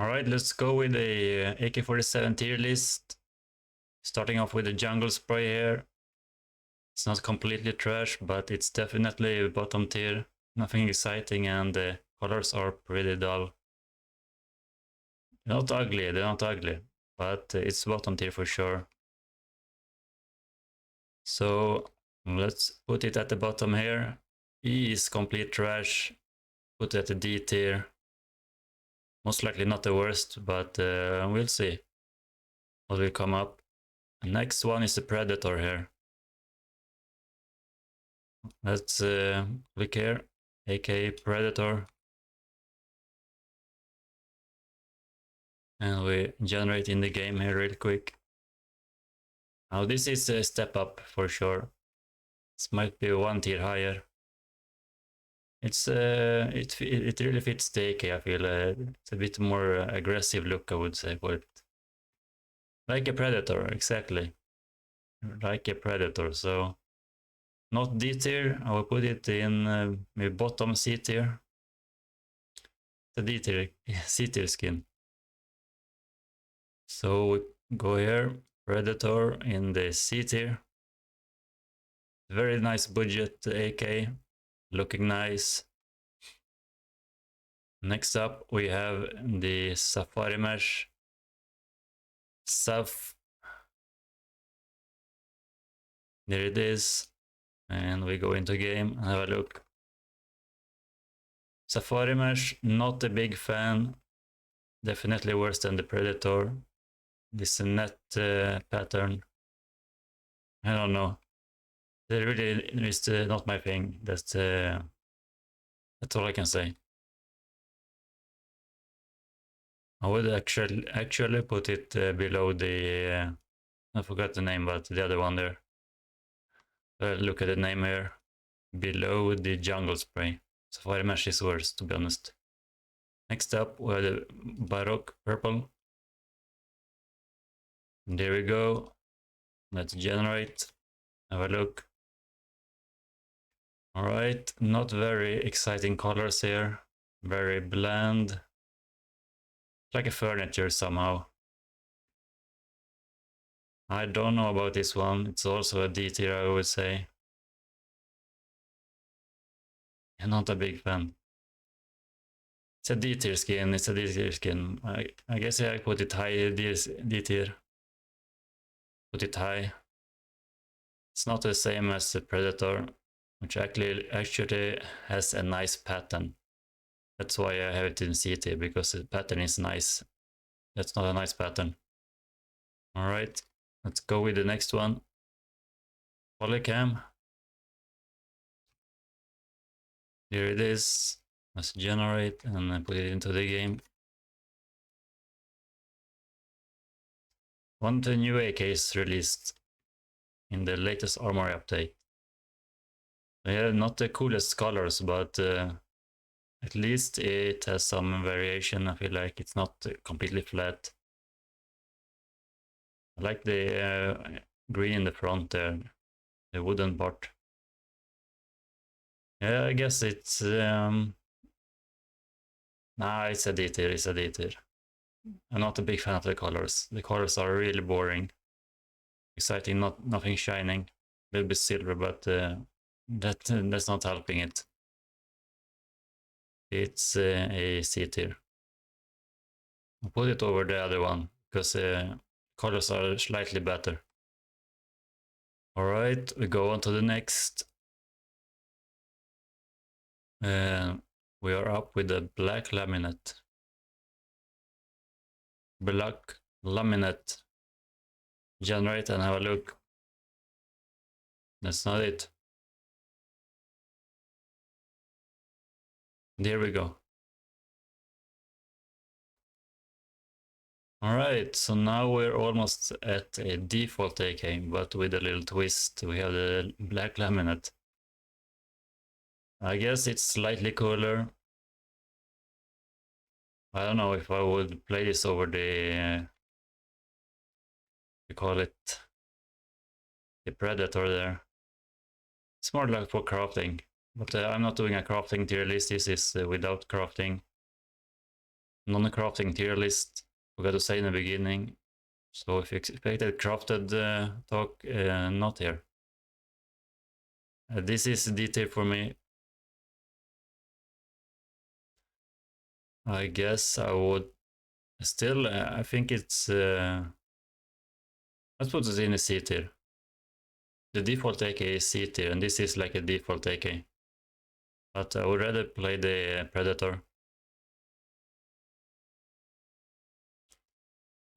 Alright, let's go with a AK-47 tier list. Starting off with the jungle spray here. It's not completely trash, but it's definitely bottom tier. Nothing exciting, and the colors are pretty dull. They're not ugly, but it's bottom tier for sure. So let's put it at the bottom here. E is complete trash. Put it at the D tier. Most likely not the worst, but we'll see what will come up. The next one is the Predator here. Let's click here, AK Predator. And we generate in the game here real quick. Now this is a step up for sure. This might be one tier higher. It's it really fits the AK. I feel it's a bit more aggressive look, I would say, for it. Like a Predator, exactly. Like a Predator. So not D tier. I will put it in maybe bottom C tier. The D tier, C tier skin. So we go here, Predator in the C tier. Very nice budget AK, looking nice. Next up we have the Safari Mesh. There it is. And we go into game and have a look. Safari Mesh, not a big fan. Definitely worse than the Predator. This net pattern. I don't know. It really is not my thing. That's all I can say. I would actually put it below the I forgot the name, but the other one there. Look at the name here. Below the jungle spray. Safari Mesh is worse, to be honest. Next up, we have the Baroque purple. There we go. Let's generate. Have a look. Alright, not very exciting colors here. Very bland. Like a furniture somehow. I don't know about this one. It's also a D tier, I would say. I'm not a big fan. It's a D tier skin. It's a D tier skin. I guess I put it high D tier. Put it high. It's not the same as the Predator, which actually has a nice pattern. That's why I have it in C tier, because the pattern is nice. That's not a nice pattern. Alright, let's go with the next one. Polycam. Here it is. Let's generate and put it into the game. One of the new AKs released in the latest armor update. Yeah, not the coolest colors, but at least it has some variation. I feel like it's not completely flat. I like the green in the front there, the wooden part. Yeah, I guess it's it's a D tier, it's a D tier. I'm not a big fan of the colors. The colors are really boring. Exciting, nothing shining. A little bit silver, but that's not helping it. It's a C tier. I'll put it over the other one because colors are slightly better. Alright, we go on to the next. We are up with the black laminate. Black laminate. Generate and have a look. That's not it. There we go. Alright, so now we're almost at a default AK, but with a little twist. We have the black laminate. I guess it's slightly cooler. I don't know if I would play this over the, we call it, the Predator there. It's more like for crafting, but I'm not doing a crafting tier list. This is without crafting. non-crafting tier list. Forgot to say in the beginning. So if you expected crafted talk, not here. This is D tier for me. I guess I would still, I think it's, let's put this in a C tier. The default AK is C tier, and this is like a default AK. But I would rather play the Predator.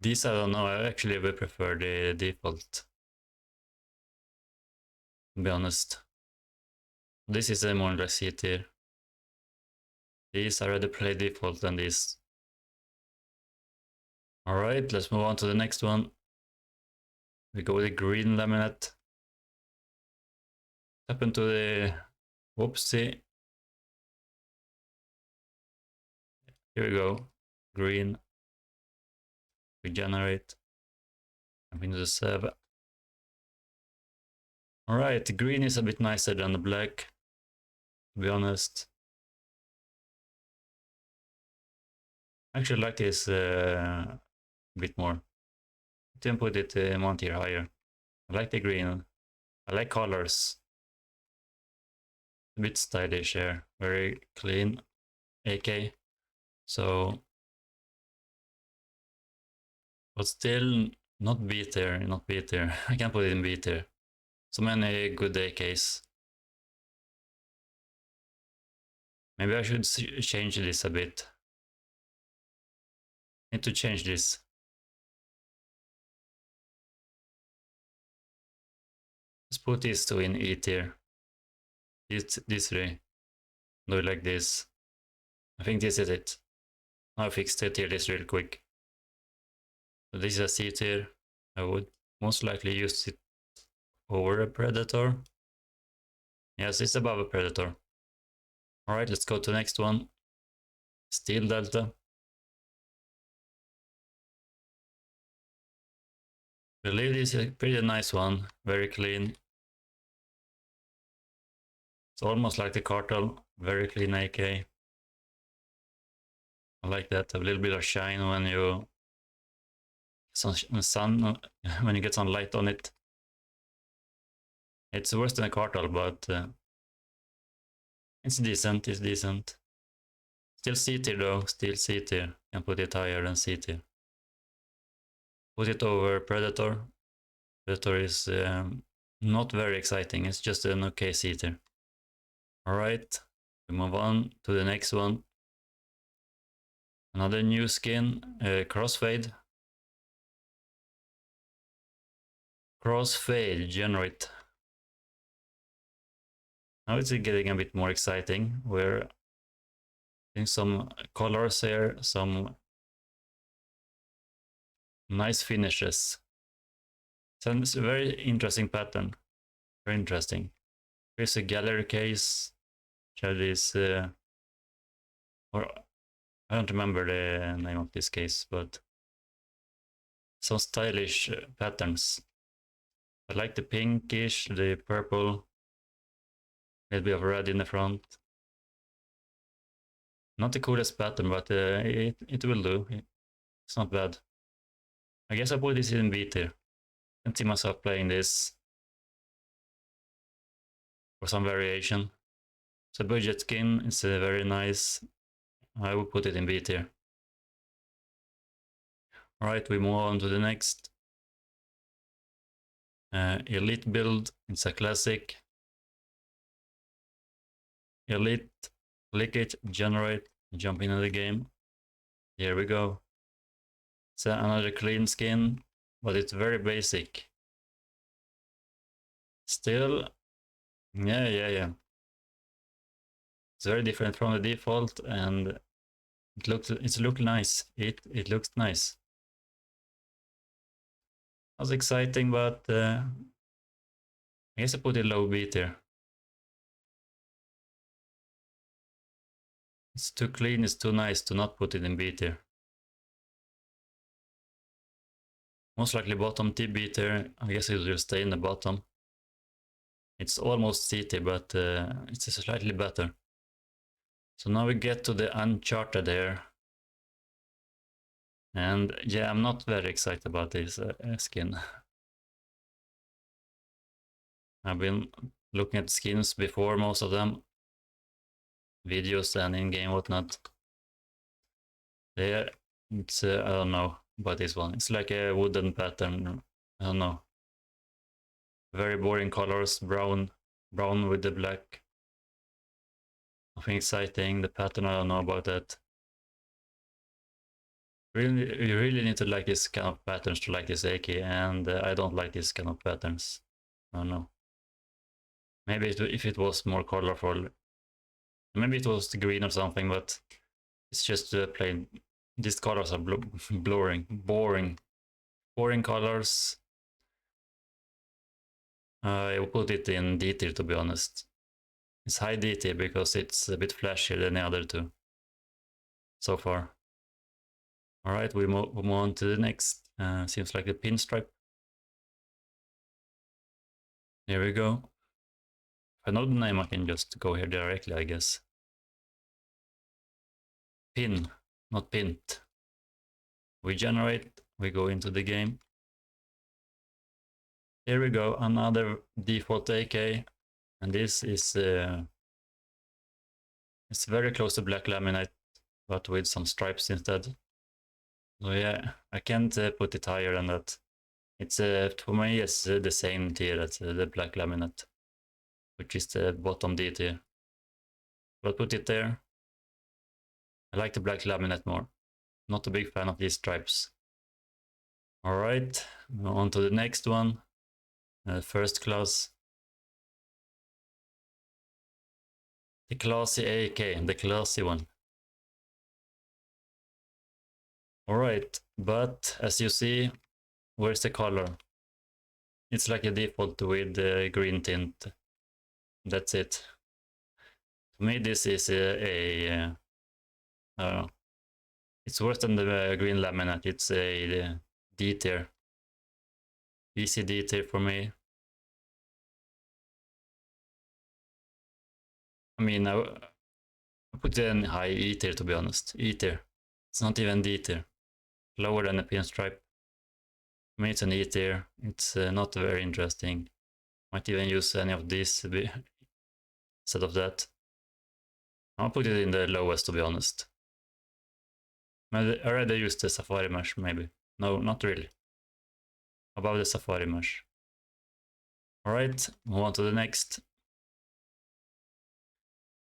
These I don't know, I actually would prefer the default. To be honest. This is a more or less C tier. These I rather play default than this. Alright, let's move on to the next one. We go with the green laminate. Tap into the whoopsie. Here we go. Green. Regenerate. Tap into the sub. Alright, the green is a bit nicer than the black, to be honest. I actually like this a bit more. Then put it one tier higher. I like the green. I like colors. A bit stylish here. Very clean AK. So, but still not B tier, not B tier. I can't put it in B tier. So many good AKs. Maybe I should change this a bit. Need to change this. Let's put these two in E tier. These three. Do it like this. I think this is it. I'll fix the tier list real quick. So this is a C tier. I would most likely use it over a Predator. Yes, it's above a Predator. Alright, let's go to the next one. Steel Delta. I believe this is a pretty nice one. Very clean. It's almost like the Cartel. Very clean AK. I like that. A little bit of shine when you sun when you get some light on it. It's worse than a Cartel, but it's decent. It's decent. Still C tier though. Still C tier. Can put it higher than C tier. Put it over Predator. Predator is not very exciting. It's just an okay C tier. Alright, we move on to the next one. Another new skin, Crossfade. Crossfade, generate. Now it's getting a bit more exciting. We're seeing some colors here, some nice finishes. So it's a very interesting pattern. Very interesting. Here's a gallery case. Share this, or I don't remember the name of this case, but some stylish patterns. I like the pinkish, the purple, a little bit of red in the front. Not the coolest pattern, but it will do. It's not bad. I guess I put this in B tier. I can see myself playing this for some variation. It's a budget skin. It's very nice. I will put it in B tier. Alright, we move on to the next. Elite build. It's a classic. Elite. Click it, generate, jump into the game. Here we go. It's another clean skin, but it's very basic. Still, yeah. It's very different from the default, and it's look nice. It looks nice. That was exciting, but I guess I put it low B tier. It's too clean, it's too nice to not put it in B tier. Most likely bottom T B tier. I guess it will stay in the bottom. It's almost C tier, but it's slightly better. So now we get to the Uncharted here. And yeah, I'm not very excited about this skin. I've been looking at skins before, most of them, videos and in-game whatnot. There, it's I don't know about this one. It's like a wooden pattern. I don't know. Very boring colors, brown with the black. Nothing exciting. The pattern, I don't know about that. Really, you really need to like this kind of patterns to like this AK, and I don't like this kind of patterns. I don't know. Maybe if it was more colorful, maybe it was green or something, but it's just plain. These colors are boring colors. I will put it in D tier, to be honest. It's high D tier because it's a bit flashier than the other two so far. All right, we move on to the next. Seems like the pinstripe. Here we go. If I know the name, I can just go here directly, I guess. Pin, not pint. We generate, we go into the game. Here we go, another default AK, and this is it's very close to black laminate, but with some stripes instead. So yeah, I can't put it higher than that. It's for me, it's the same tier as the black laminate, which is the bottom D tier. But put it there. I like the black laminate more. Not a big fan of these stripes. All right, on to the next one. First class. The classy AK, the classy one. All right, but as you see, where's the color? It's like a default with green tint. That's it. To me, this is I don't know. It's worse than the green laminate. It's a D tier. Easy D tier for me. I mean, I put it in high E tier, to be honest. E tier. It's not even D tier. Lower than a pinstripe. For me, it's an E tier. It's not very interesting. Might even use any of these instead of that. I'll put it in the lowest, to be honest. I'd rather use the Safari mesh, maybe. No, not really. Above the Safari mesh. Alright, move on to the next.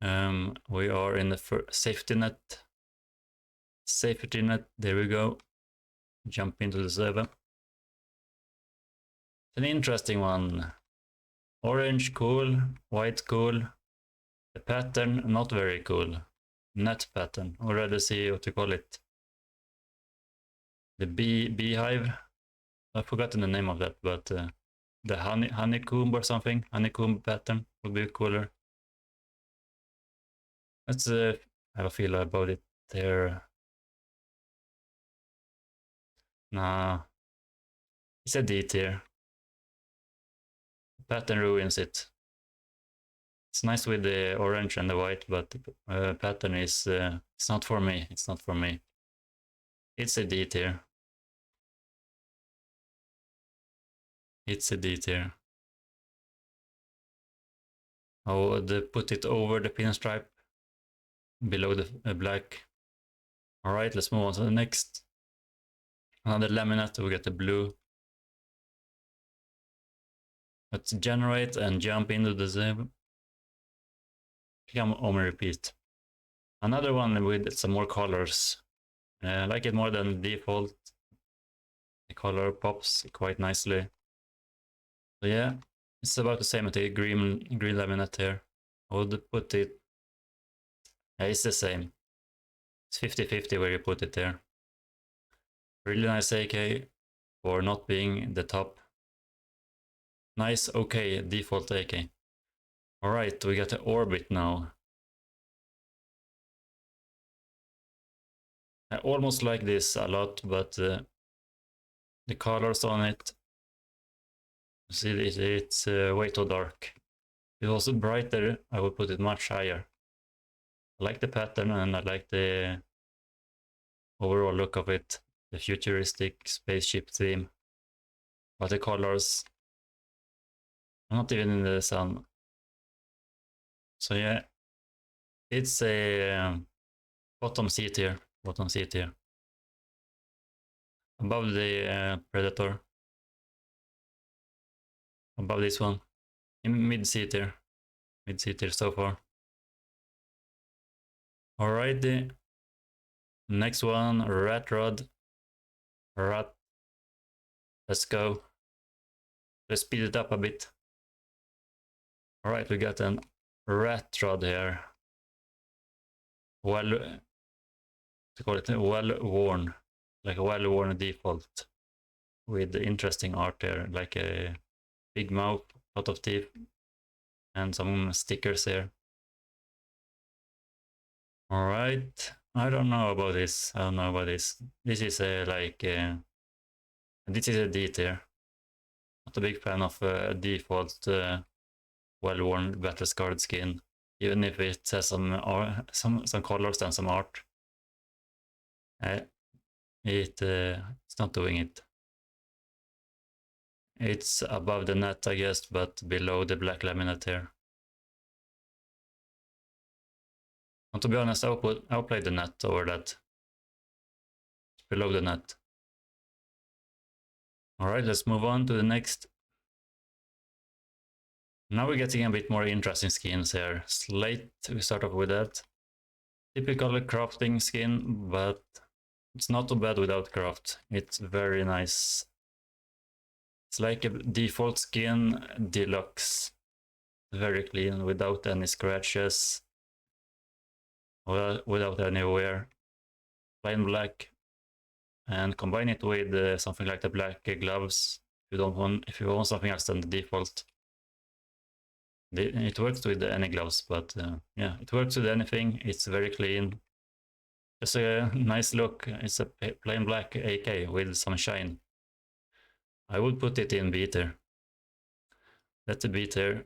We are in the safety net. Safety net, there we go. Jump into the server. It's an interesting one. Orange, cool. White, cool. The pattern, not very cool. Net pattern, or rather see what you call it. The beehive. I've forgotten the name of that, but the honeycomb or something. Honeycomb pattern would be cooler. Let's have a feel about it there. Nah, it's a D tier. Pattern ruins it. It's nice with the orange and the white, but the pattern is it's not for me. It's not for me. It's a D tier. It's a D tier. I would put it over the pinstripe, below the black. All right, let's move on to the next. Another laminate, we get the blue. Let's generate and jump into the zeb. Come on, repeat. Another one with some more colors. I like it more than the default. The color pops quite nicely. So yeah, it's about the same as the green laminate here. I would put it, yeah, it's the same. It's 50-50 where you put it there. Really nice AK for not being the top. Nice, okay, default AK. Alright, we got the orbit now. I almost like this a lot, but the colors on it, see, it's way too dark. If it was brighter, I would put it much higher. I like the pattern and I like the overall look of it. the futuristic spaceship theme. But the colors, not even in the sun. So yeah, it's a bottom C tier. Bottom C tier. Above the Predator. Above this one. In mid C tier. Mid C tier so far. Alrighty. Next one, Rat Rod. Rat. Let's go. Let's speed it up a bit. Alright, we got an Rat Rod here. Well, to call it well worn. Like a well worn default. With interesting art there. Like a big mouth, lot of teeth. And some stickers here. Alright. I don't know about this. I don't know about this. This is a this is a D tier. Not a big fan of default well-worn battle scarred skin, even if it has some colors and some art. It's not doing it. It's above the net, I guess, but below the black laminate here. And to be honest, I'll play the net over that. It's below the net. Alright, let's move on to the next. Now we're getting a bit more interesting skins here. Slate, we start off with that. Typical crafting skin, but it's not too bad without craft. It's very nice. It's like a default skin, deluxe. Very clean, without any scratches. Well, without any wear. Plain black. And combine it with something like the black gloves. If you want something else than the default. It works with any gloves, but yeah, it works with anything. It's very clean. It's a nice look. It's a plain black AK with some shine. I would put it in B tier. That's the B tier.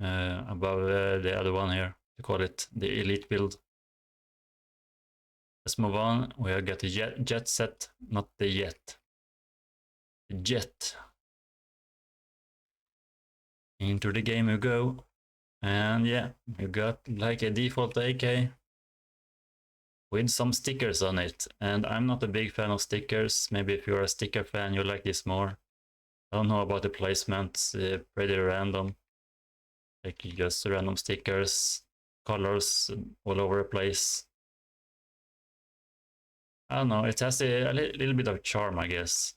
Above the other one here. To call it the elite build. Let's move on. We have got the jet set, not the yet. The jet. Into the game we go. And yeah, you got like a default AK with some stickers on it. And I'm not a big fan of stickers. Maybe if you're a sticker fan, you like this more. I don't know about the placements, pretty random. Like just random stickers, colors all over the place. I don't know, it has a little bit of charm, I guess.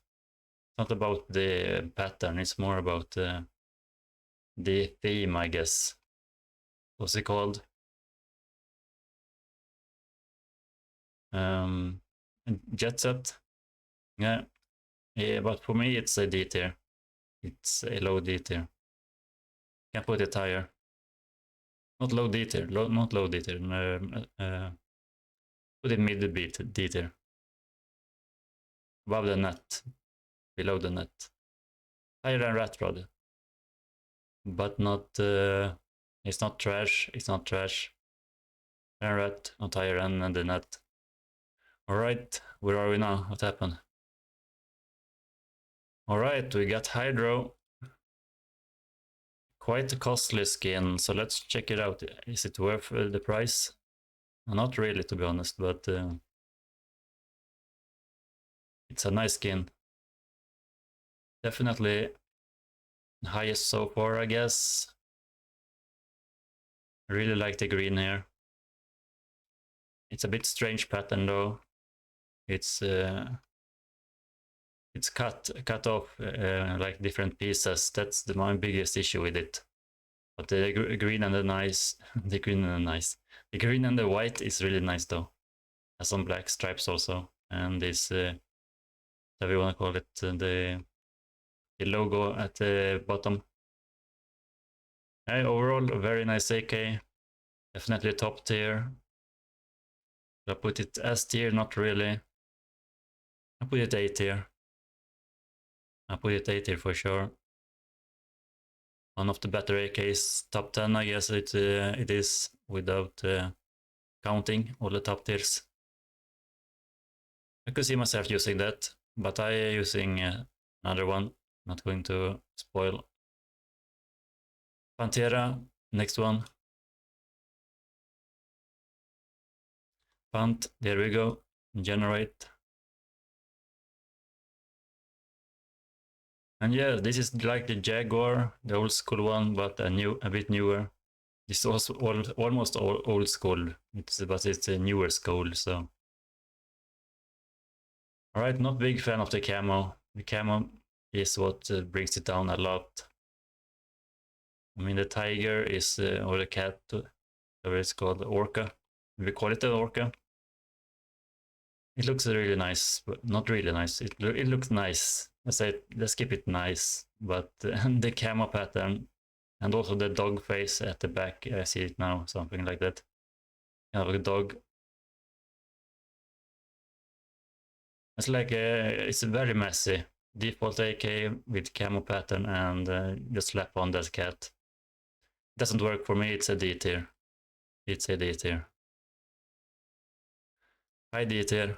It's not about the pattern, it's more about the theme, I guess. What's it called? Jet set. Yeah. Yeah, but for me it's a D tier. It's a low D tier. Can put it higher. Not low D tier. Not low D tier. Put it mid D tier. Above the net. Below the net. Higher than Rat Rod. But not. It's not trash. It's not trash. Higher Rat, not higher than the net. Alright, where are we now? What happened? Alright, we got Hydro. Quite a costly skin, so let's check it out. Is it worth the price? Not really, to be honest, but it's a nice skin. Definitely highest so far, I guess. I really like the green here. It's a bit strange pattern though. It's cut off like different pieces. That's my biggest issue with it. But the green and the nice, the green and the nice, the green and the white is really nice though. Has some black stripes also, and this whatever you want to call it, the logo at the bottom. Hey, overall, a very nice AK. Definitely top tier. I put it S tier, not really. I put it A tier. I put it A tier for sure. One of the better AKs, top 10, I guess it is, without counting all the top tiers. I could see myself using that, but I am using another one. Not going to spoil. Pantera, next one. Pant, there we go. Generate. And yeah, this is like the Jaguar, the old school one, but a bit newer. It's also almost old school, but it's a newer school, so. Alright, not big fan of the camo. The camo is what brings it down a lot. I mean, the tiger is, or the cat, whatever it's called, orca. We call it the orca. It looks really nice, but not really nice. It looks nice. Let's keep it nice. But the camo pattern and also the dog face at the back, I see it now, something like that. Kind of a dog. It's like it's very messy. Default AK with camo pattern and just slap on that cat. Doesn't work for me. It's a D tier. It's a D tier. High D tier.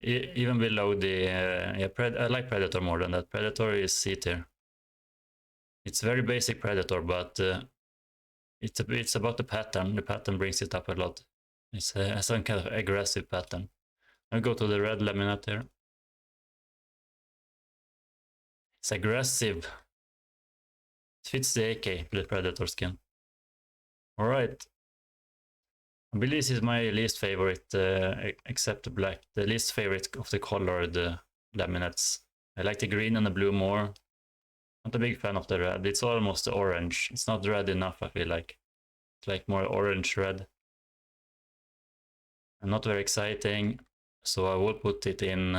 Even below the I like Predator more than that. Predator is C tier. It's very basic Predator, but it's about the pattern. The pattern brings it up a lot. It's some kind of aggressive pattern. I'll go to the red laminate here. It's aggressive. It fits the AK, the Predator skin. Alright. I believe this is my least favorite, except the black. The least favorite of the colored laminates. I like the green and the blue more. Not a big fan of the red. It's almost orange. It's not red enough, I feel like. It's like more orange red. And not very exciting. So I will put it in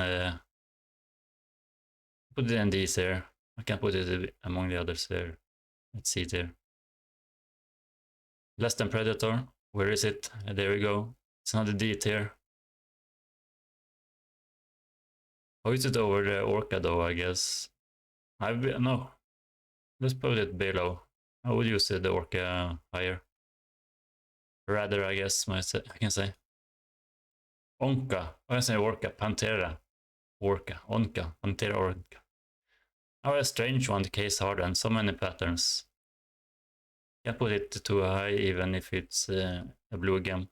these here. I can put it among the others here. Let's see there. Less than Predator. Where is it? There we go. It's not a D tier. How is it over the Orca though, I guess? No. Let's put it below. I would use the Orca higher. Rather, I guess, I can say. Onca. I can say Orca. Pantera. Orca. Onca. Pantera Orca. Oh, a strange one, the case hardened. So many patterns. Can't put it too high, even if it's a blue gem.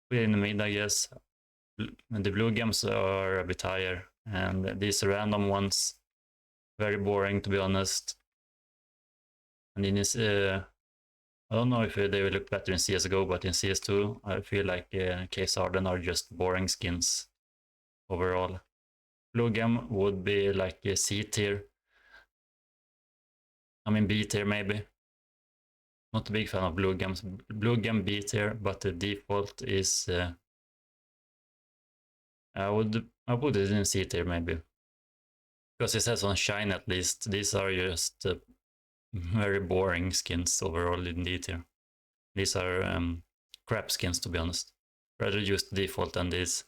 Put it in the mid, I guess. The blue gems are a bit higher, and these random ones, very boring to be honest. And in this, I don't know if they will look better in CSGO, but in CS2, I feel like case hardened are just boring skins overall. Blue gem would be like a C tier. I mean B tier maybe. Not a big fan of blue gems. Blue gem B tier, but the default is I put it in C tier maybe. Because it has some shine at least. These are just very boring skins overall in D tier. These are crap skins to be honest. Rather use the default than these.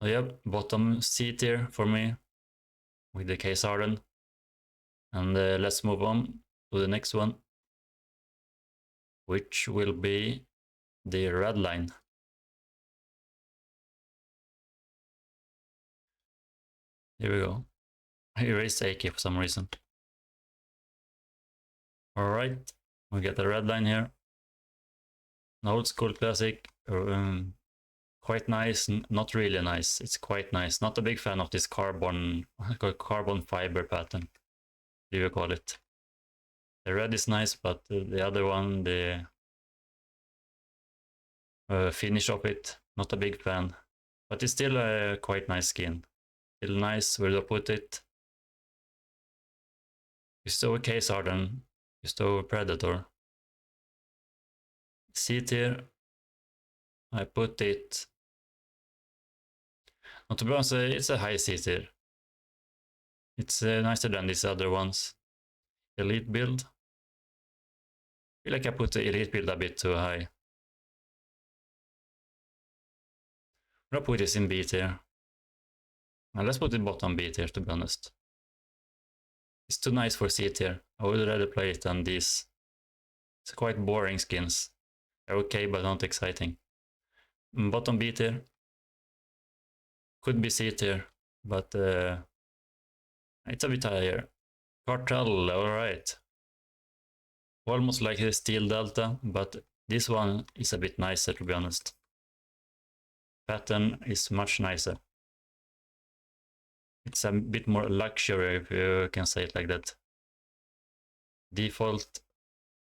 So yep, bottom C tier for me with the case hardened. And let's move on to the next one, which will be the red line. Here we go. I erased AK for some reason. Alright, we get the red line here. An old school classic. Quite nice, not really nice. It's quite nice. Not a big fan of this carbon fiber pattern, do you call it? The red is nice, but the other one, the finish of it, not a big fan. But it's still a quite nice skin. Still nice where to put it. Just over case harden, just over Predator. C tier, I put it. Not to be honest, it's a high C tier. It's nicer than these other ones. Elite build. I feel like I put the elite build a bit too high. I'm gonna put this in B tier. Now let's put it bottom B tier to be honest. It's too nice for C tier. I would rather play it than these. It's quite boring skins. They're okay, but not exciting. Bottom B tier. Could be C tier, but it's a bit higher. Cartel, alright. Almost like the Steel Delta, but this one is a bit nicer, to be honest. Pattern is much nicer. It's a bit more luxury, if you can say it like that. Default,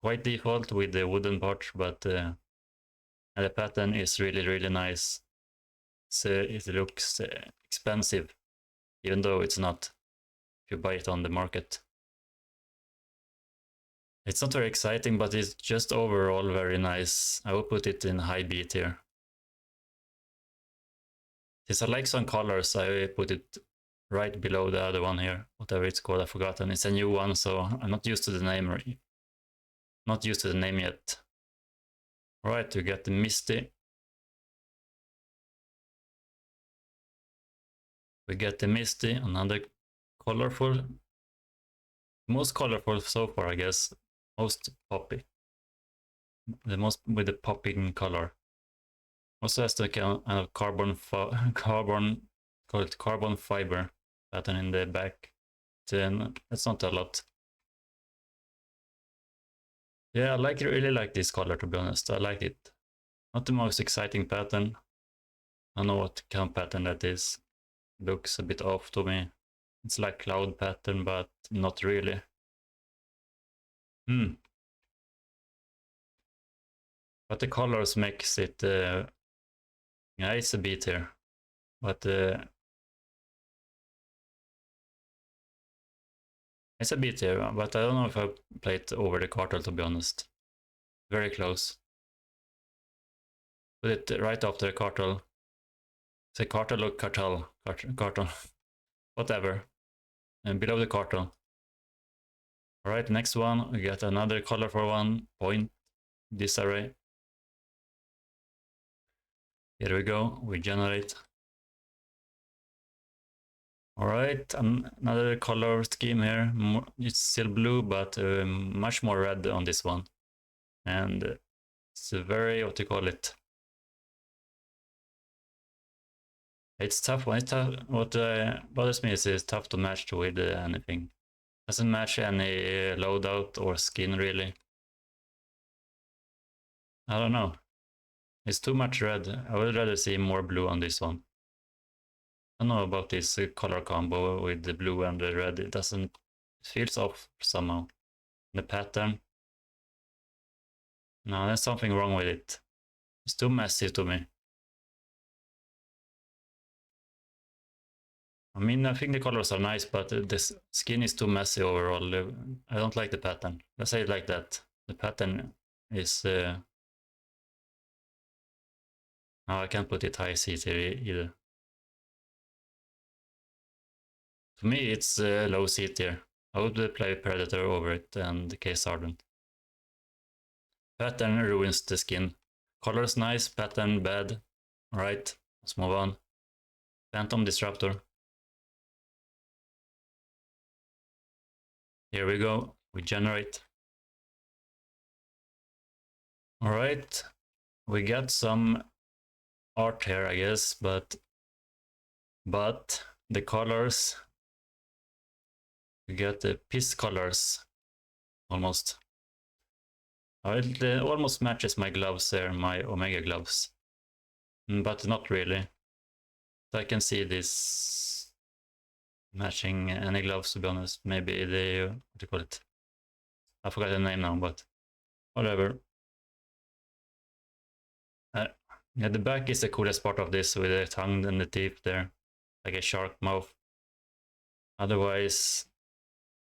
quite default with the wooden part, but the pattern is really, really nice. It looks expensive, even though it's not, if you buy it on the market. It's not very exciting, but it's just overall very nice. I will put it in high B tier. Since I like some colors, I put it right below the other one here, whatever it's called, I've forgotten. It's a new one, so I'm not used to the name. Not used to the name yet. Alright, we get the Misty. We get the Misty, another colorful. Most colorful so far, I guess. Most poppy. The most with the popping color. Also has the kind of carbon fiber pattern in the back. Then that's not a lot. Yeah, I really like this color, to be honest. I like it. Not the most exciting pattern. I don't know what kind of pattern that is. Looks a bit off to me. It's like cloud pattern, but not really. But the colors makes it, yeah, it's a bit here. But it's a bit here, but I don't know if I play it over the cartel, to be honest. Very close. Put it right after the cartel. Say cartel or cartel? Cartel. Whatever. And below the cartel. Alright, next one, we get another colorful one. Point disarray. Here we go, we generate. Alright, another color scheme here. It's still blue, but much more red on this one. And it's a very, what do you call it? It's tough. What bothers me is it's tough to match with anything. Doesn't match any loadout or skin really. I don't know. It's too much red. I would rather see more blue on this one. I don't know about this color combo with the blue and the red. It feels off somehow. The pattern. No, there's something wrong with it. It's too messy to me. I mean, I think the colors are nice, but the skin is too messy overall. I don't like the pattern. Let's say it like that. The pattern is... no, I can't put it high C tier either. To me, it's low C tier. I would play Predator over it and Case Hardened. Pattern ruins the skin. Colors nice, pattern bad. Alright, let's move on. Phantom Disruptor. Here we go, we generate. Alright, we got some art here, I guess, but the colors, we get the piss colors, almost. It almost matches my gloves there, my Omega gloves, but not really. So I can see this matching any gloves, to be honest. Maybe the, what do you call it? I forgot the name now, but whatever. Yeah, the back is the coolest part of this, with the tongue and the teeth there, like a shark mouth. Otherwise,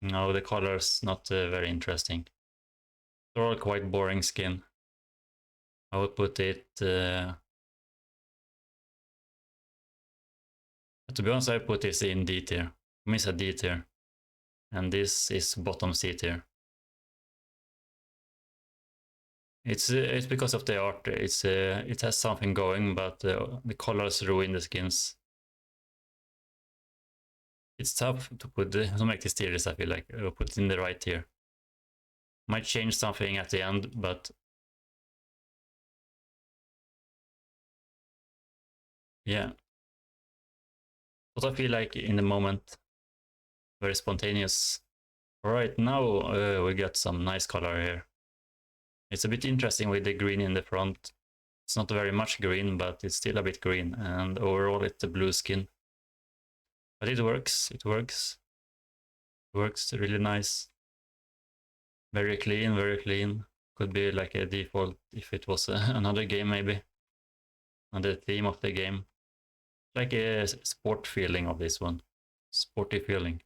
no, the color's not very interesting. They're all quite boring skin. I would put it... to be honest, I put this in D tier. For me, it's a D tier. And this is bottom C tier. It's because of the art. It has something going, but the colors ruin the skins. It's tough to make this tier list, I feel like. I'll put it in the right tier. Might change something at the end, but Yeah. What I feel like in the moment, very spontaneous. All right, now we got some nice color here. It's a bit interesting with the green in the front. It's not very much green, but it's still a bit green, and overall it's a blue skin. But it works, it works. It works really nice. Very clean, very clean. Could be like a default if it was another game maybe. And the theme of the game. Like a sport feeling of this one. Sporty feeling.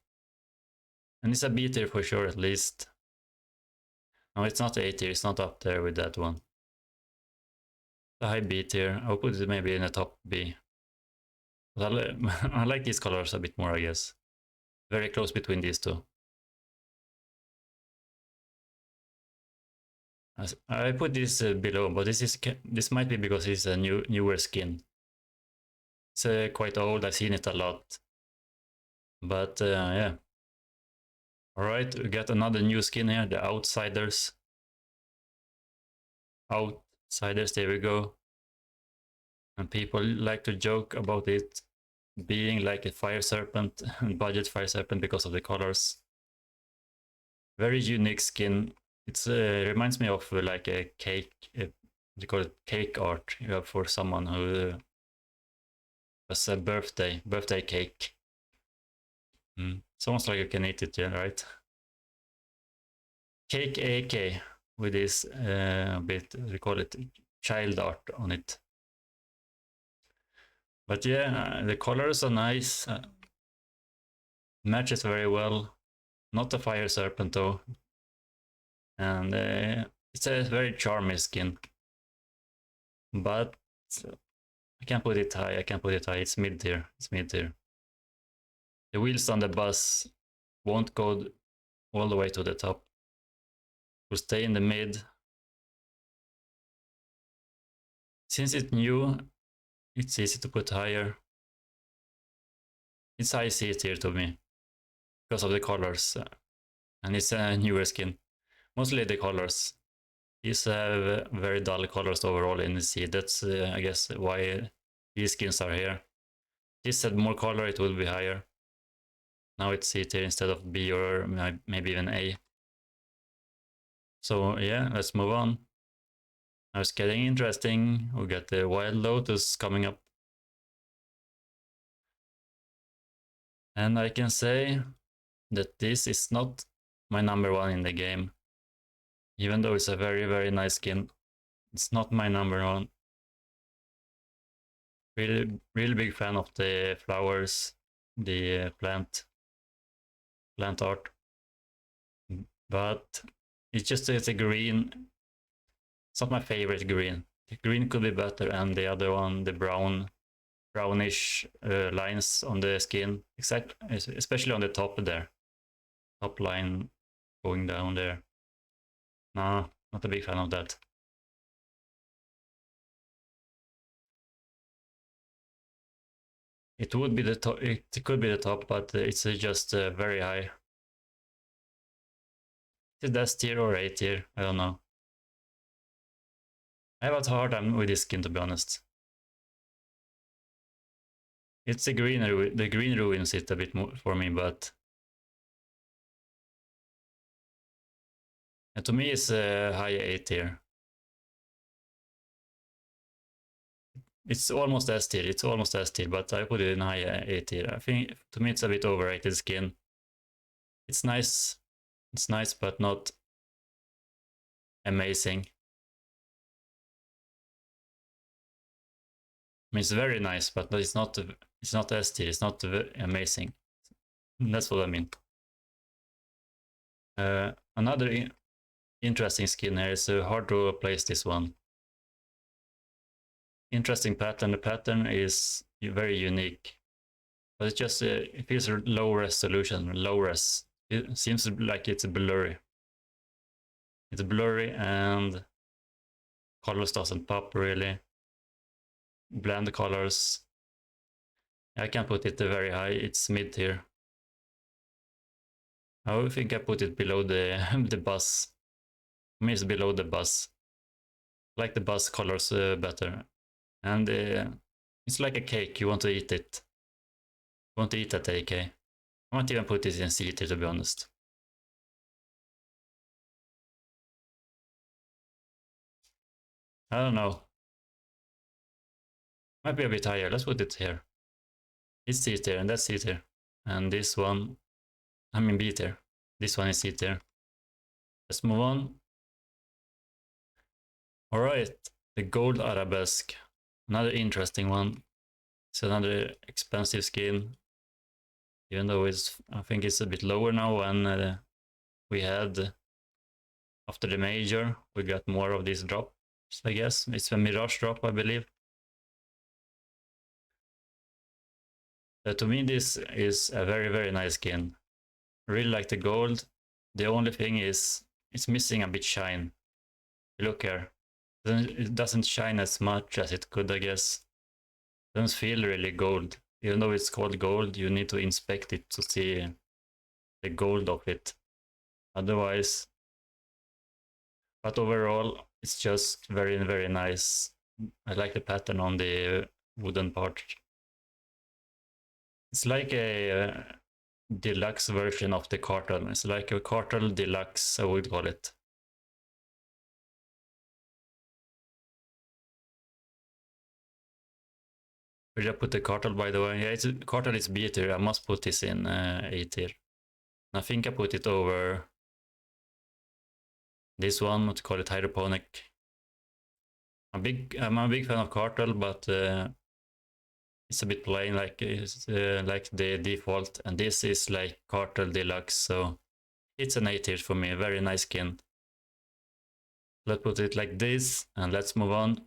And it's a B tier for sure at least. No, it's not A tier, it's not up there with that one. The high B tier, I'll put it maybe in the top B. But I like these colors a bit more, I guess. Very close between these two. I put this below, but this might be because it's a newer skin. It's quite old. I've seen it a lot, but yeah. All right, we got another new skin here, the Outsiders. Outsiders, there we go. And people like to joke about it being like a fire serpent, budget fire serpent because of the colors. Very unique skin. It reminds me of like a cake. They call it cake art. You have for someone who has a birthday cake. Sounds like you can eat it, yeah, right? Cake AK with this bit, we call it child art on it. But yeah, the colors are nice. Matches very well. Not a fire serpent though. And it's a very charming skin. But I can't put it high. I can't put it high. It's mid tier. It's mid tier. The wheels on the bus won't go all the way to the top. Will stay in the mid. Since it's new, it's easy to put higher. It's high C tier to me because of the colors, and it's a newer skin. Mostly the colors. These have very dull colors overall in the C. That's I guess why these skins are here. This had more color, it will be higher. Now it's C tier instead of B or maybe even A. So yeah, let's move on. Now it's getting interesting. We got the Wild Lotus coming up. And I can say that this is not my number one in the game. Even though it's a very, very nice skin, it's not my number one. Really big fan of the flowers, the plant art. But it's a green. It's not my favorite green. The green could be better, and the other one, the brownish lines on the skin, especially on the top there, top line going down there. Nah, not a big fan of that. It would be the top. It could be the top, but it's just very high. Is it S tier or A tier? I don't know. I have a hard time with this skin, to be honest. It's the green ruins it a bit more for me, but to me it's a high A tier. It's almost S tier. It's almost S tier, but I put it in high A tier. I think to me it's a bit overrated skin. It's nice. It's nice, but not amazing. I mean, it's very nice, but it's not S tier. It's not amazing. That's what I mean. Another interesting skin here is hard to place this one. Interesting pattern. The pattern is very unique, but it's just it feels low resolution, low res. It seems like it's blurry. It's blurry and colors doesn't pop really. Blend colors. I can't put it very high. It's mid tier. I think I put it below the the bus. For me, it's below the bus. I like the bus colors better, and It's like a cake, you want to eat it. You want to eat that AK. I might even put this in C tier, to be honest. I don't know. Might be a bit higher. Let's put it here. It's C tier and that's C tier. And this one, I mean B tier. This one is C tier. Let's move on. Alright, the gold arabesque. Another interesting one. It's another expensive skin. Even though I think it's a bit lower now than we had after the major. We got more of these drops, I guess. It's a Mirage drop, I believe. To me, this is a very, very nice skin. Really like the gold. The only thing is it's missing a bit shine. Look here. It doesn't shine as much as it could, I guess. It doesn't feel really gold. Even though it's called gold, you need to inspect it to see the gold of it. Otherwise, but overall, it's just very, very nice. I like the pattern on the wooden part. It's like a deluxe version of the cartel. It's like a cartel deluxe, I would call it. Where did I put the cartel, by the way? Yeah, cartel is B tier. I must put this in A tier. I think I put it over this one, what to call it, hydroponic. I'm a big fan of cartel, but it's a bit plain, like like the default, and this is like cartel deluxe, so it's an A tier for me. Very nice skin. Let's put it like this, and let's move on.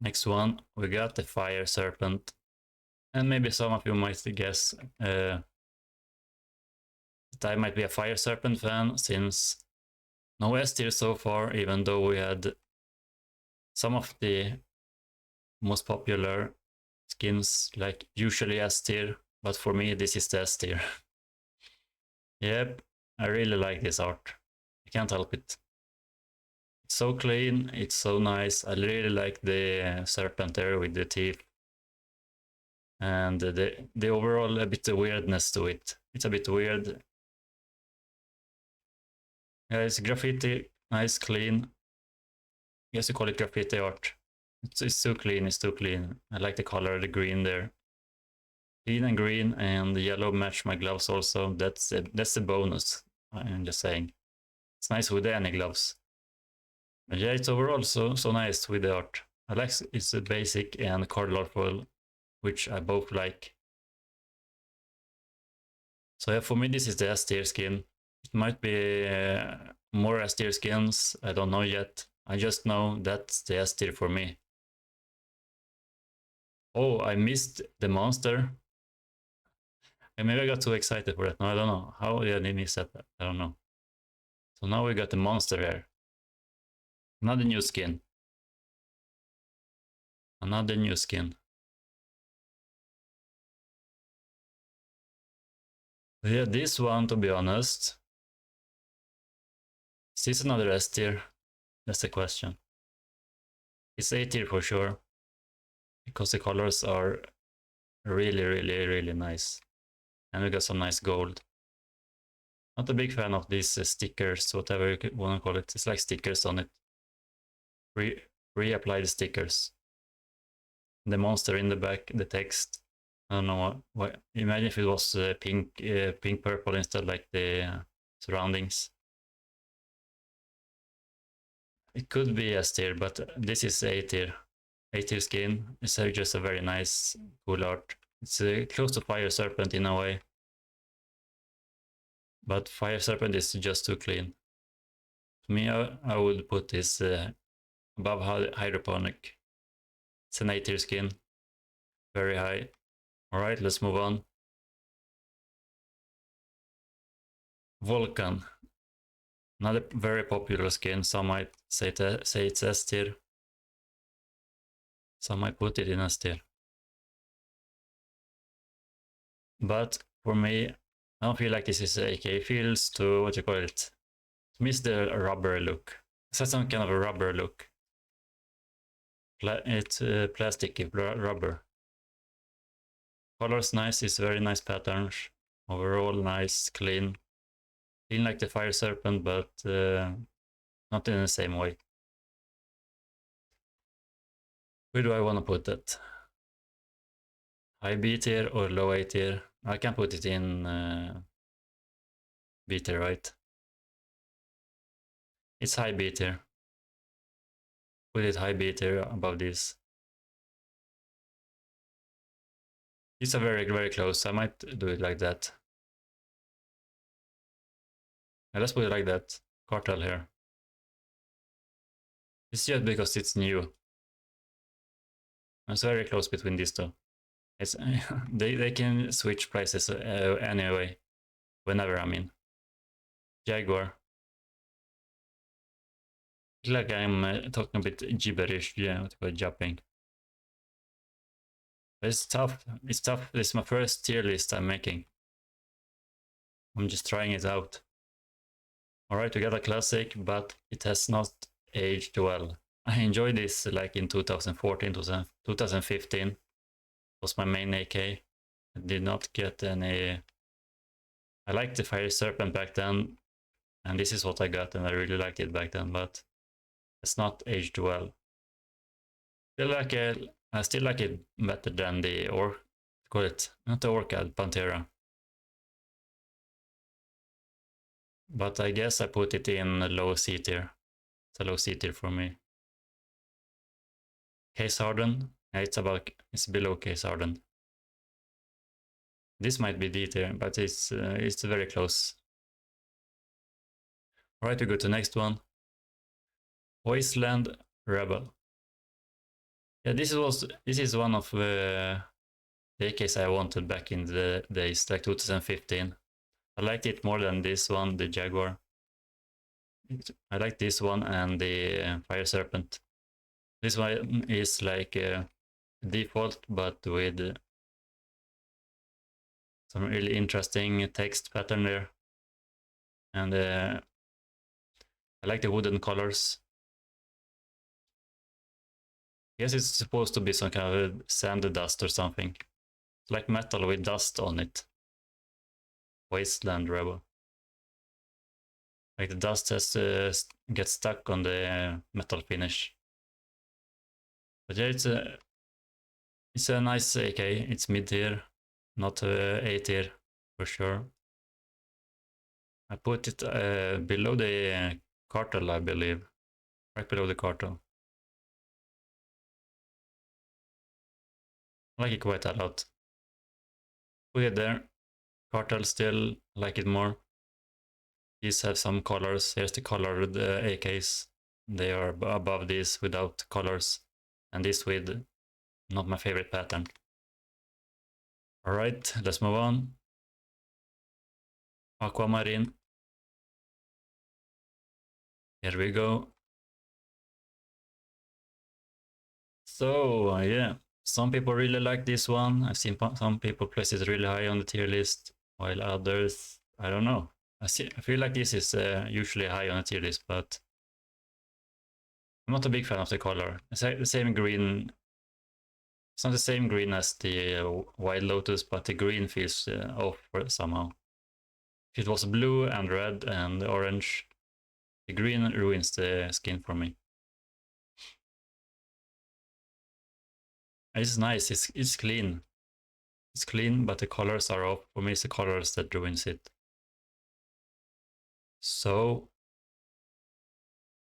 Next one, we got the fire serpent, and maybe some of you might guess that I might be a fire serpent fan, since no S tier so far, even though we had some of the most popular skins, like usually S tier, but for me this is the S tier. Yep, I really like this art. I can't help it. It's so clean, it's so nice. I really like the serpent there with the teeth. And the overall a bit of weirdness to it. It's a bit weird. Yeah, it's graffiti, nice, clean. I guess you call it graffiti art. It's too clean, it's too clean. I like the color, the green there. Clean and green, and the yellow match my gloves also. That's the bonus. I'm just saying. It's nice with any gloves. But yeah, it's overall so nice with the art. I like it's basic and colorful, which I both like. So yeah, for me this is the S tier skin. It might be more S tier skins. I don't know yet. I just know that's the S tier for me. Oh, I missed the monster. And maybe I got too excited for that. No, I don't know. How did I miss that? I don't know. So now we got the monster here. Another new skin. Another new skin. Yeah, this one, to be honest. Is this another S tier? That's the question. It's A tier for sure. Because the colors are really, really, really nice. And we got some nice gold. Not a big fan of these stickers, whatever you want to call it. It's like stickers on it. Reapply the stickers. The monster in the back, the text. I don't know what. Imagine if it was pink, pink purple instead, like the surroundings. It could be S tier, but this is A tier. A tier skin. It's just a very nice, cool art. It's close to Fire Serpent in a way. But Fire Serpent is just too clean. To me, I would put this above hydroponic. It's an A tier skin. Very high. Alright, let's move on. Vulcan. Another very popular skin. Some might say it's S tier. Some might put it in S tier. But for me, I don't feel like this is AK. It feels to, what you call it? To me, it's the rubber look. It's has some kind of a rubber look. it's plastic rubber. Colors nice, it's very nice patterns. Overall nice, clean. Clean like the Fire Serpent, but not in the same way. Where do I want to put it? High B tier or low A tier? I can put it in B tier, right? It's high B tier. Put it high B tier above this. These are very, very close. I might do it like that. Yeah, let's put it like that. Cartel here. It's just because it's new. It's very close between these two. It's they can switch prices anyway, whenever. I mean, Jaguar. Like I'm talking a bit gibberish, yeah, about jumping. But it's tough. It's tough. This is my first tier list I'm making. I'm just trying it out. Alright, we got a classic, but it has not aged well. I enjoyed this like in 2014, 2015. Was my main AK. I did not get any. I liked the Fire Serpent back then, and this is what I got, and I really liked it back then, but it's not aged well. I still like it better than the call it not the Orchid, Pantera. But I guess I put it in low C tier. It's a low C tier for me. Case hardened, it's below case hardened. This might be D tier, but it's very close. Alright, we go to next one. Wasteland Rebel. Yeah, this is one of the AKs I wanted back in the days, like 2015. I liked it more than this one, the Jaguar. I like this one and the Fire Serpent. This one is like default, but with some really interesting text pattern there. And I like the wooden colors. I guess it's supposed to be some kind of sand dust or something. It's like metal with dust on it. Wasteland Rebel. Like the dust has gets stuck on the metal finish. But yeah, it's a nice AK. It's mid tier, not A tier for sure. I put it below the cartel, I believe, right below the cartel. I like it quite a lot. Put it there. Cartel still like it more. These have some colors. Here's the colored AKs. They are above these without colors, and this with not my favorite pattern. All right, let's move on. Aquamarine. Here we go. So yeah, some people really like this one. I've seen some people place it really high on the tier list, while others, I don't know. I feel like this is usually high on the tier list, but I'm not a big fan of the color. It's the same green. It's not the same green as the Wild Lotus, but the green feels off somehow. If it was blue and red and orange, the green ruins the skin for me. It's nice. It's clean. It's clean, but the colors are off. For me, it's the colors that ruins it. So,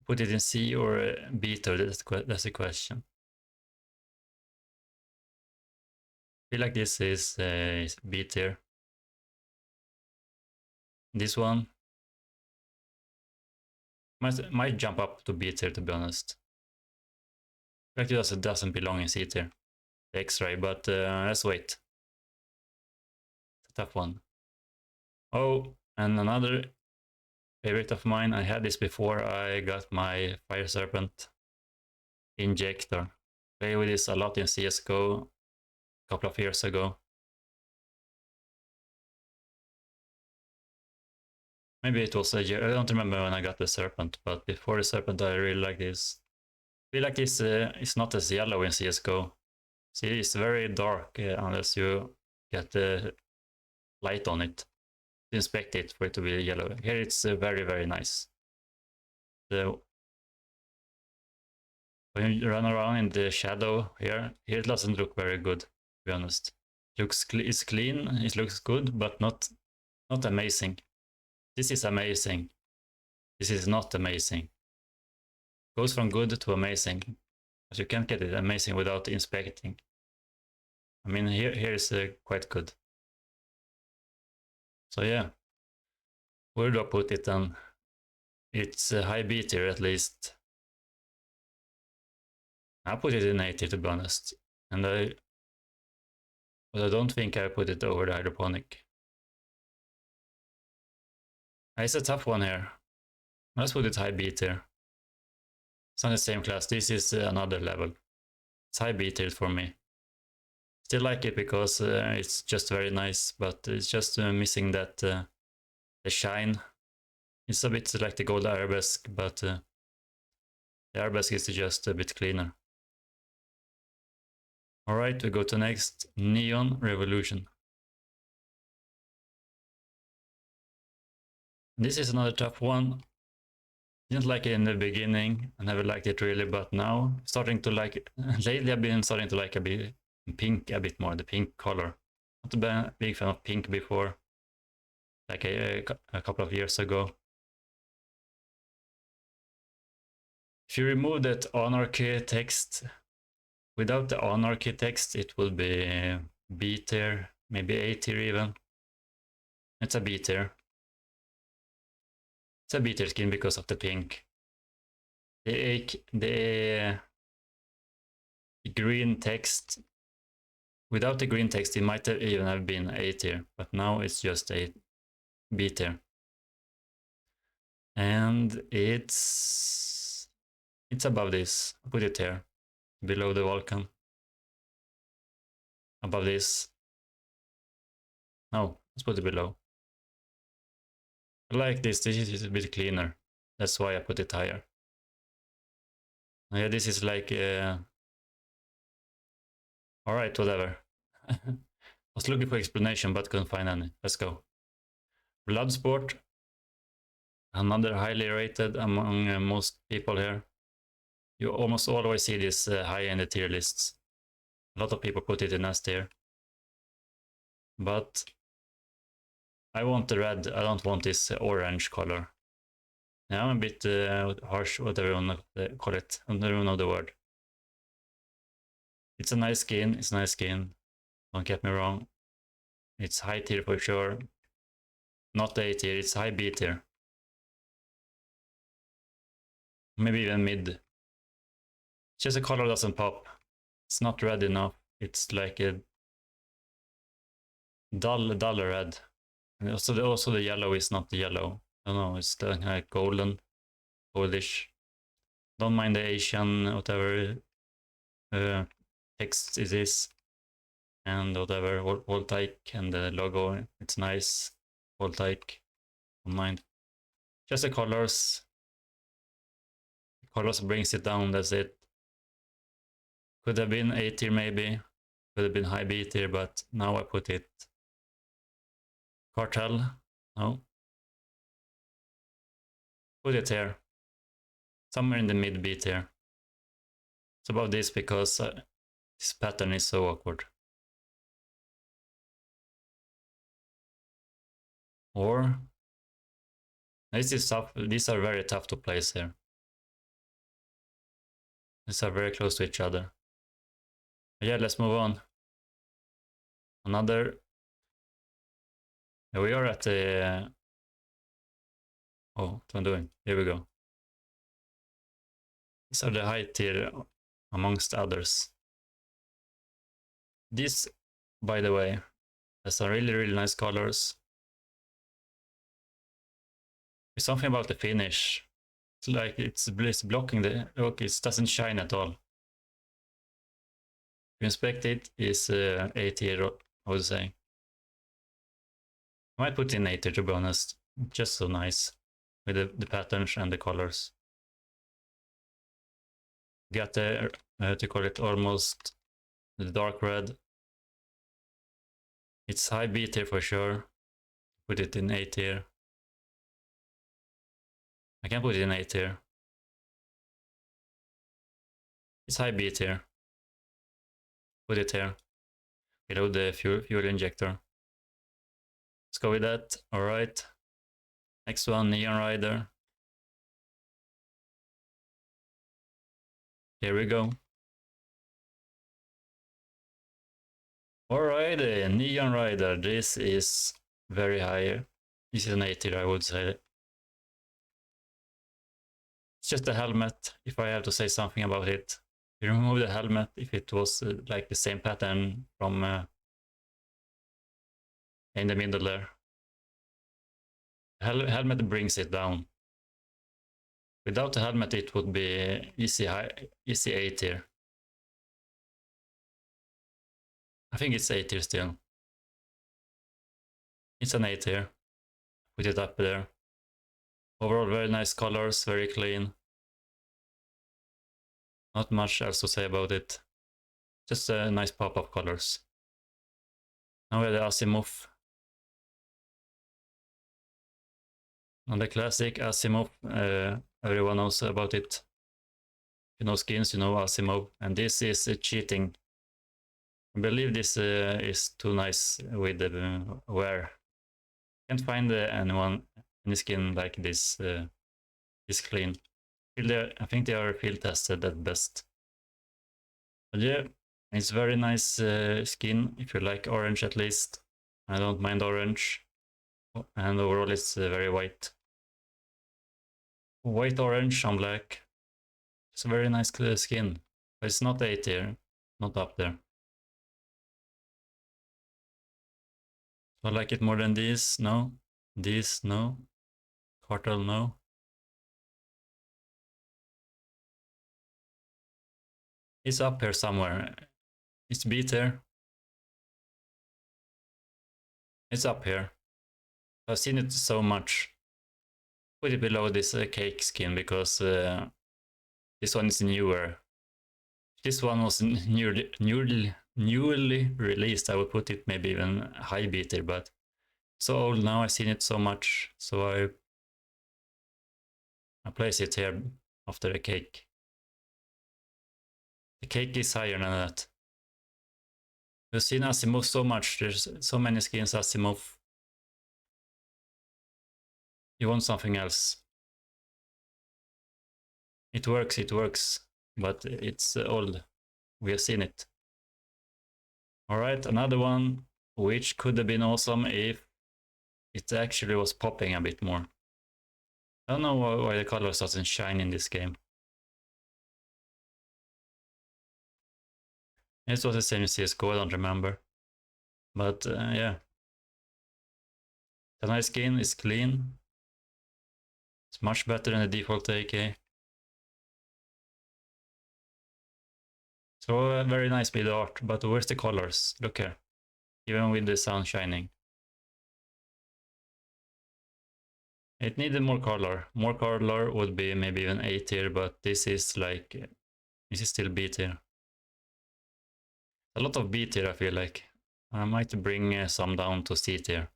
put it in C or B tier? That's the question. I feel like this is B tier. This one might jump up to B tier, to be honest. I feel like it doesn't belong in C tier, the X-ray, but let's wait. It's a tough one. Oh, and another favorite of mine. I had this before I got my Fire Serpent Injector. Play with this a lot in CSGO a couple of years ago. Maybe it was a year. I don't remember when I got the Serpent, but before the Serpent, I really like this. feel like this is not as yellow in CSGO. See, it's very dark unless you get the light on it to inspect it for it to be yellow. Here it's very, very nice. The, when you run around in the shadow here it doesn't look very good, to be honest. It's clean, it looks good, but not amazing. This is amazing. This is not amazing. Goes from good to amazing, but you can't get it amazing without inspecting. I mean, here is quite good. So yeah, where do I put it then? It's a high B tier at least. I put it in A tier, to be honest, and I don't think I put it over the hydroponic. It's a tough one here. Let's put it high B tier. It's not the same class. This is another level. It's high B tier for me. Still like it because it's just very nice, but it's just missing that the shine. It's a bit like the gold arabesque, but the arabesque is just a bit cleaner. All right, we go to next, Neon Revolution. This is another tough one. Didn't like it in the beginning. I never liked it really, but now starting to like it. Lately I've been starting to like a bit pink a bit more, the pink color. Not a big fan of pink before, like a couple of years ago. If you remove that anarchy text, without the anarchy text, it will be B tier, maybe A tier even. It's a B tier. It's a B tier skin because of the pink. The green text, without the green text, it might even have been A tier, but now it's just a B tier. And it's above this. Put it here, below the Vulcan. Above this. No, let's put it below. I like this. This is a bit cleaner. That's why I put it higher. Yeah, this is like all right, whatever. I was looking for explanation but couldn't find any. Let's go. Bloodsport, another highly rated among most people here. You almost always see this high in the tier lists. A lot of people put it in S tier. But I want the red, I don't want this orange color. Yeah, I'm a bit harsh, whatever you want to call it. I don't even know the word. It's a nice skin, it's a nice skin. Don't get me wrong. It's high tier for sure. Not A tier, it's high B tier. Maybe even mid. It's just the color doesn't pop. It's not red enough. It's like a dull red. And also the yellow is not the yellow. I don't know, it's like goldish. Don't mind the Asian, whatever text it is. And whatever, Voltaic and the logo, it's nice. Voltaic, don't mind. Just the colors. The colors brings it down, that's it. Could have been A tier maybe. Could have been high B tier, but now I put it. Cartel, no. Put it here. Somewhere in the mid B tier. It's above this because this pattern is so awkward. Or this is tough. These are very tough to place here. These are very close to each other. Yeah, let's move on. Another. We are at the. Oh, what am I doing? Here we go. These are the high tier amongst others. This, by the way, has some really nice colors. There's something about the finish. It's like it's blocking the look. It doesn't shine at all. If you inspect it, is A tier. I would say. I might put in A tier, to be honest. Just so nice with the patterns and the colors. got the, to call it almost the dark red. It's high B tier for sure. Put it in A tier. I can put it in A tier. It's high B tier. Put it here. Reload the fuel injector. Let's go with that. Alright. Next one, Neon Rider. Here we go. Alrighty, Neon Rider. This is very high. This is an A tier, I would say. It's just the helmet, if I have to say something about it. You remove the helmet if it was like the same pattern from in the middle there. Helmet brings it down. Without the helmet, it would be easy A tier. I think it's A tier still. It's an A tier. Put it up there. Overall, very nice colors, very clean. Not much else to say about it. Just nice pop-up colors. Now we have the Asimov. On the classic Asimov, everyone knows about it. If you know skins, you know Asimov. And this is cheating. I believe this is too nice with the wear. Can't find any skin like this is clean. I think they are field tested at best. But yeah, it's very nice skin if you like orange at least. I don't mind orange. And overall it's very white. White orange on black. It's a very nice skin. But it's not A tier, not up there. So I like it more than these, no. These, no. Cartel, no. It's up here somewhere. It's B tier. It's up here. I've seen it so much. Put it below this cake skin because this one is newer. If this one was newly released, I would put it maybe even high B tier, but so old now, I've seen it so much, so I place it here after the cake. The cake is higher than that. We've seen Asimov so much, there's so many skins Asimov. You want something else. It works, but it's old. We have seen it. Alright, another one which could have been awesome if it actually was popping a bit more. I don't know why the colors doesn't shine in this game. It was the same in CS2, I don't remember. But yeah. The nice skin is clean. It's much better than the default AK. So very nice with the art, but where's the colors? Look here. Even with the sun shining. It needed more color. More color would be maybe even A tier, but this is still B tier. A lot of B tier, I feel like. I might bring some down to C tier.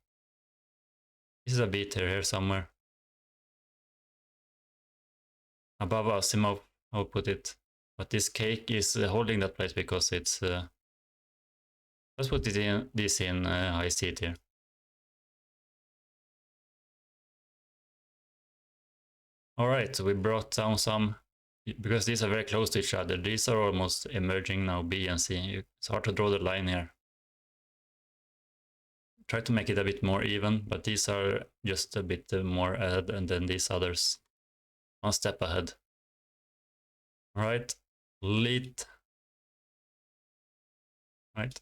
This is a B tier here somewhere. Above Asimov, I will put it. But this cake is holding that place because it's... let's put this in high C tier. Alright, so we brought down some, because these are very close to each other. These are almost emerging now, B and C. It's hard to draw the line here. Try to make it a bit more even, but these are just a bit more ahead than these others. One step ahead. Alright, lit. Right,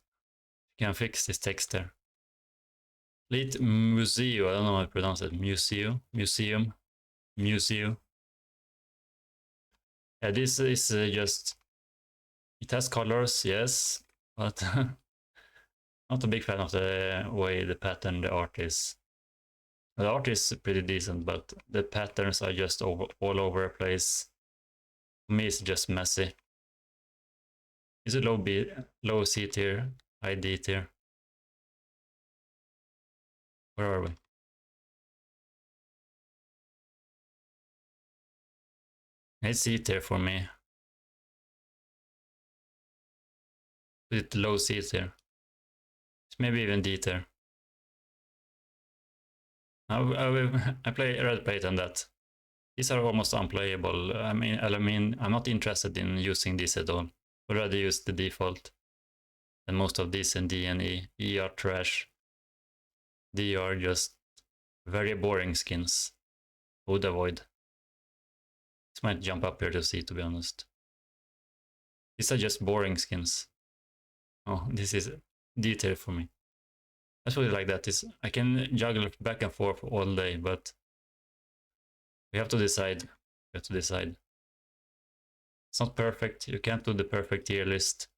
you can fix this text there. Lit Museo, I don't know how to pronounce it. Museum. Yeah, this is just, it has colors, yes, but not a big fan of the way the pattern, the art is. The art is pretty decent, but the patterns are just all over the place. For me, it's just messy. Is it low C tier, high D tier? Where are we? It's C tier for me. It's low C tier. It's maybe even D tier. I play red plate on that. These are almost unplayable. I mean, I'm not interested in using these at all. I'd rather use the default. And most of these in D and E. E are trash. D are just very boring skins. Would avoid. This might jump up here to C, to be honest. These are just boring skins. Oh, this is D tier for me. Let's put it like that. I can juggle back and forth all day, but we have to decide. We have to decide. It's not perfect. You can't do the perfect tier list.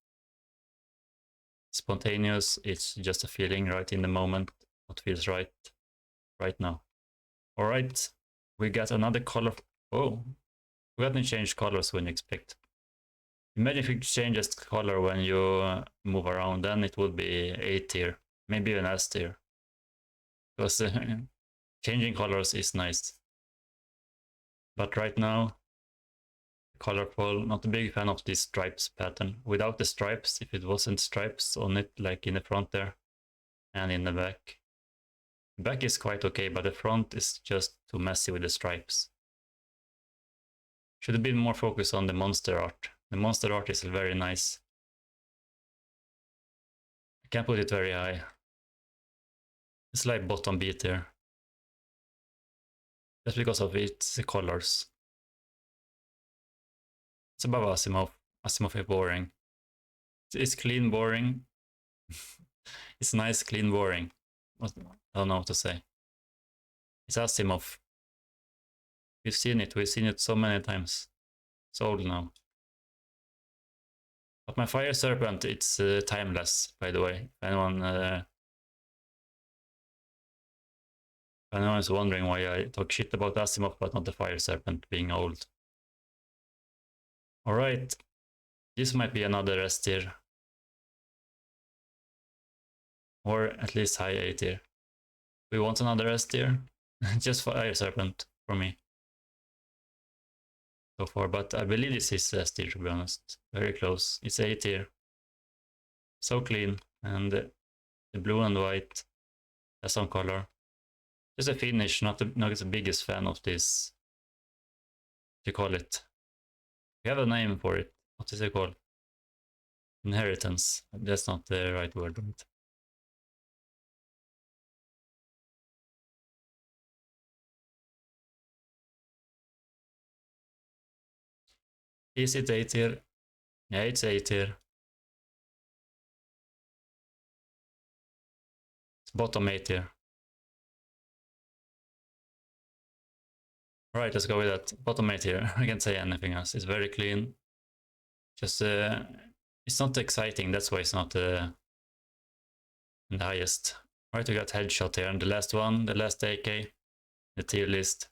Spontaneous, it's just a feeling right in the moment. What feels right now. All right, we got another color. Oh, we haven't changed colors when you expect. Imagine if it changes color when you move around, then it would be A tier, maybe even S tier. Because changing colors is nice. But right now, colorful, not a big fan of this stripes pattern. Without the stripes, if it wasn't stripes on it, like in the front there, and in the back. The back is quite okay, but the front is just too messy with the stripes. Should have been more focused on the monster art. The monster art is very nice. I can't put it very high. It's like bottom beat here. Just because of its colors. It's above Asimov. Asimov is boring. It's clean boring. It's nice, clean boring. I don't know what to say. It's Asimov. We've seen it so many times. It's old now. But my Fire Serpent, it's timeless, by the way. If anyone is wondering why I talk shit about Asimov, but not the Fire Serpent being old. Alright, this might be another S tier. Or at least high A tier. We want another S tier? Just Fire Serpent for me. So far, but I believe this is S tier, to be honest. Very close. It's A tier. So clean, and the blue and white has some color. Just a finish, not the biggest fan of this. What do you call it? We have a name for it. What is it called? Inheritance. That's not the right word. Is it A tier? Yeah, it's A tier. It's bottom A tier. Alright, let's go with that. Bottom A tier. I can't say anything else. It's very clean. Just, it's not exciting. That's why it's not the highest. Alright, we got headshot here. And the last one, the last AK, the tier list.